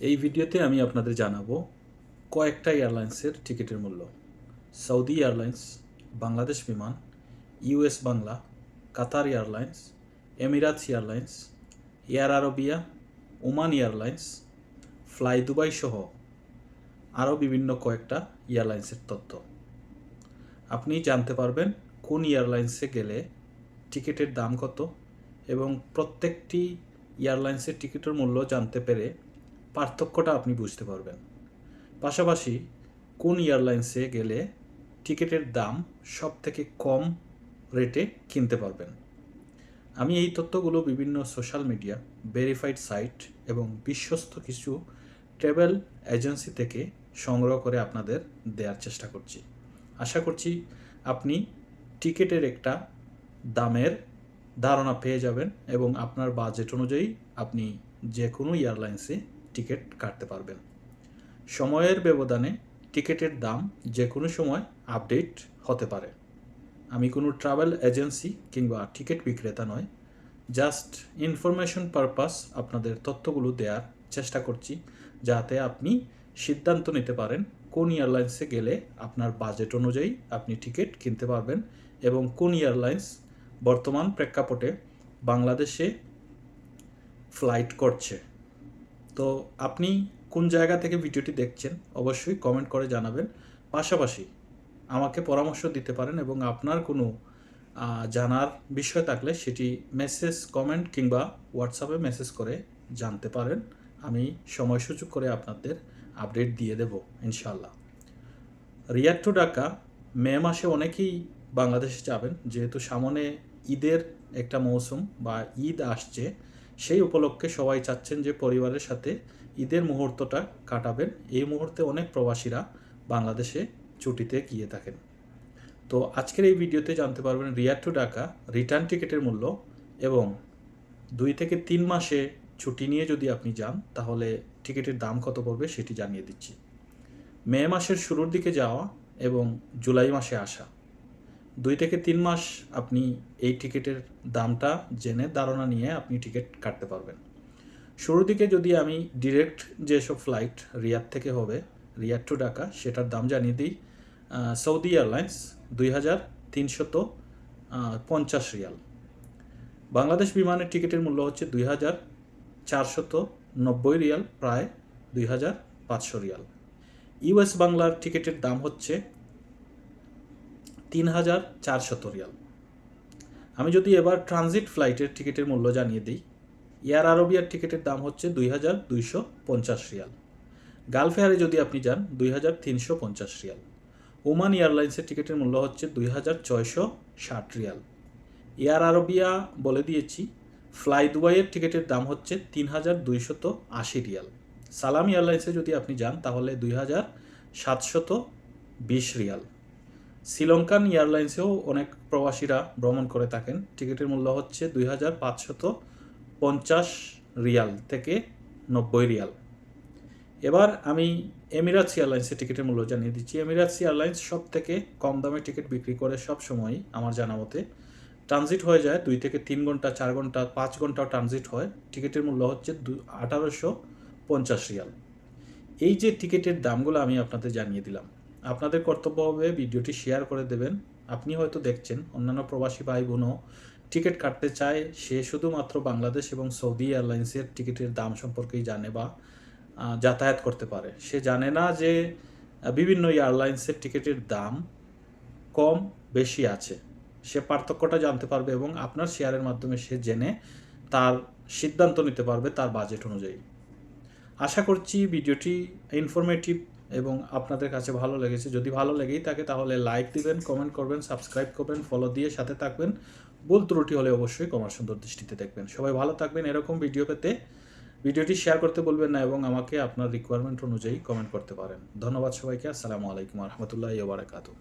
এই ভিডিওতে আমি আপনাদের জানাবো কয়েকটা এয়ারলাইন্সের টিকিটের মূল্য। Saudi Airlines, Bangladesh Biman, US Bangla, Qatar Airlines, Emirates Airlines, Air Arabia, Oman Airlines, Fly Dubai সহ আরও বিভিন্ন কয়েকটা এয়ারলাইন্সের তথ্য। আপনি জানতে পারবেন কোন এয়ারলাইন্সে গেলে টিকিটের দাম কত এবং প্রত্যেকটি এয়ারলাইন্সের টিকিটের মূল্য জানতে পেরে পার্থক্যটা আপনি বুঝতে পারবেন। পাশাপাশি কোন এয়ারলাইন্সে গেলে টিকিটের দাম সব থেকে কম রেটে কিনতে পারবেন। আমি এই তথ্যগুলো বিভিন্ন সোশ্যাল মিডিয়া, ভেরিফাইড সাইট এবং বিশ্বস্ত কিছু ট্রাভেল এজেন্সি থেকে সংগ্রহ করে আপনাদের দেওয়ার চেষ্টা করছি। আশা করছি আপনি টিকিটের একটা দামের ধারণা পেয়ে যাবেন এবং আপনার বাজেট অনুযায়ী আপনি যে কোনো এয়ারলাইন্সে টিকিট কাটতে পারবেন। সময়ের ব্যবধানে টিকিটের দাম যে কোনো সময় আপডেট হতে পারে। আমি কোনো ট্রাভেল এজেন্সি কিংবা টিকিট বিক্রেতা নয়, জাস্ট ইনফরমেশন পারপাস আপনাদের তথ্যগুলো দেওয়ার চেষ্টা করছি, যাতে আপনি সিদ্ধান্ত নিতে পারেন কোন এয়ারলাইন্সে গেলে আপনার বাজেট অনুযায়ী আপনি টিকিট কিনতে পারবেন এবং কোন এয়ারলাইন্স বর্তমান প্রেক্ষাপটে বাংলাদেশে ফ্লাইট করছে। তো আপনি কোন জায়গা থেকে ভিডিওটি দেখছেন অবশ্যই কমেন্ট করে জানাবেন। পাশাপাশি আমাকে পরামর্শ দিতে পারেন এবং আপনার কোনো জানার বিষয় থাকলে সেটি মেসেজ, কমেন্ট কিংবা হোয়াটসঅ্যাপে মেসেজ করে জানতে পারেন। আমি সময় সুযোগ করে আপনাদের আপডেট দিয়ে দেব ইনশাল্লাহ। রিয়াদ টু ঢাকা মে মাসে অনেকেই বাংলাদেশে যাবেন, যেহেতু সামনে ঈদের একটা মৌসুম বা ঈদ আসছে, সেই উপলক্ষে সবাই চাচ্ছেন যে পরিবারের সাথে ঈদের মুহূর্তটা কাটাবেন। এই মুহূর্তে অনেক প্রবাসীরা বাংলাদেশে ছুটিতে গিয়ে থাকেন। তো আজকের এই ভিডিওতে জানতে পারবেন রিয়াদ টু ঢাকা রিটার্ন টিকিটের মূল্য এবং 2 থেকে 3 মাসে ছুটি নিয়ে যদি আপনি যান তাহলে টিকিটের দাম কত পড়বে সেটি জানিয়ে দিচ্ছি। মে মাসের শুরুর দিকে যাওয়া এবং জুলাই মাসে আসা 2 থেকে 3 মাস আপনি এই টিকিটের দামটা জেনে ধারণা নিয়ে আপনি টিকিট কাটতে পারবেন। শুরুর দিকে যদি আমি ডিরেক্ট যেসব ফ্লাইট রিয়াদ থেকে হবে রিয়াদ টু ঢাকা সেটার দাম জানিয়ে দিই। Saudi airlines 2350 Real. বাংলাদেশ বিমানের টিকিটের মূল্য হচ্ছে 2490 রিয়াল, প্রায় 2500 রিয়াল। ইউএস বাংলার টিকিটের দাম হচ্ছে 3400 রিয়াল। আমি যদি এবার ট্রানজিট ফ্লাইটের টিকিটের মূল্য জানিয়ে দিই, এয়ার আরবিয়ার টিকিটের দাম হচ্ছে 2250 রিয়াল। গালফ এয়ারে যদি আপনি যান 2350 রিয়াল। ওমান এয়ারলাইন্সের টিকিটের মূল্য হচ্ছে 2660 রিয়াল। এয়ার আরবিয়া বলে দিয়েছি। ফ্লাই দুবাইয়ের টিকিটের দাম হচ্ছে 3280 রিয়াল। সালাম এয়ারলাইন্সে যদি আপনি যান তাহলে 2720 রিয়াল। শ্রীলঙ্কান এয়ারলাইন্সেও অনেক প্রবাসীরা ভ্রমণ করে থাকেন, টিকিটের মূল্য হচ্ছে 2550 রিয়াল থেকে 90 রিয়াল। এবার আমি এমিরাতস এয়ারলাইন্সের টিকিটের মূল্য জানিয়ে দিচ্ছি। এমিরাতস এয়ারলাইন্স সব থেকে কম দামে টিকিট বিক্রি করে সব সময়ই আমার জানা মতে। ট্রানজিট হয়ে যায় 2 থেকে 3 ঘন্টা, 4 ঘন্টা, 5 ঘন্টাও ট্রানজিট হয়। টিকিটের মূল্য হচ্ছে 1850 রিয়াল। এই যে টিকিটের দামগুলো আমি আপনাদের জানিয়ে দিলাম, আপনাদের কর্তব্য হবে ভিডিওটি শেয়ার করে দেবেন। আপনি হয়তো দেখছেন অন্যান্য প্রবাসী ভাই বোনও টিকিট কাটতে চায়, সে শুধুমাত্র বাংলাদেশ এবং সৌদি এয়ারলাইন্সের টিকিটের দাম সম্পর্কেই জানে বা যাতায়াত করতে পারে। সে জানে না যে বিভিন্ন এয়ারলাইন্সের টিকিটের দাম কম বেশি আছে। সে পার্থক্যটা জানতে পারবে এবং আপনার শেয়ারের মাধ্যমে সে জেনে তার সিদ্ধান্ত নিতে পারবে তার বাজেট অনুযায়ী। আশা করছি ভিডিওটি ইনফরমেটিভ এবং আপনাদের কাছে ভালো লেগেছে। যদি ভালো লেগেই থাকে তাহলে লাইক দিবেন, কমেন্ট করবেন, সাবস্ক্রাইব করবেন, ফলো দিয়ে সাথে থাকবেন। ভুল ত্রুটি হলে অবশ্যই ক্ষমা সুন্দর দৃষ্টিতে দেখবেন। সবাই ভালো থাকবেন। এরকম ভিডিও পেতে ভিডিওটি শেয়ার করতে বলবেন না এবং আমাকে আপনার রিকোয়ারমেন্ট অনুযায়ী কমেন্ট করতে পারেন। ধন্যবাদ সবাইকে। আসসালামু আলাইকুম ওয়া রাহমাতুল্লাহি ওয়া বারাকাতুহু।